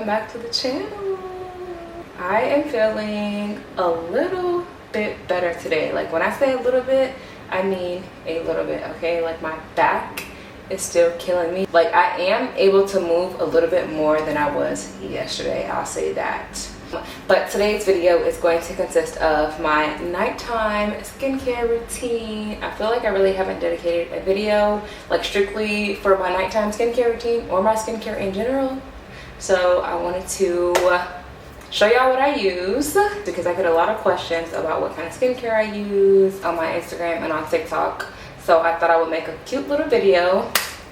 welcome back to the channel. I am feeling a little bit better today. Like when I say a little bit, I mean a little bit, okay? Like my back is still killing me. Like I am able to move a little bit more than I was yesterday, I'll say that. But today's video is going to consist of my nighttime skincare routine. I feel like I really haven't dedicated a video like strictly for my nighttime skincare routine or my skincare in general. So I wanted to show y'all what I use because I get a lot of questions about what kind of skincare I use on my Instagram and on TikTok. So I thought I would make a cute little video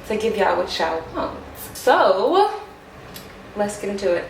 to give y'all what y'all want. So let's get into it.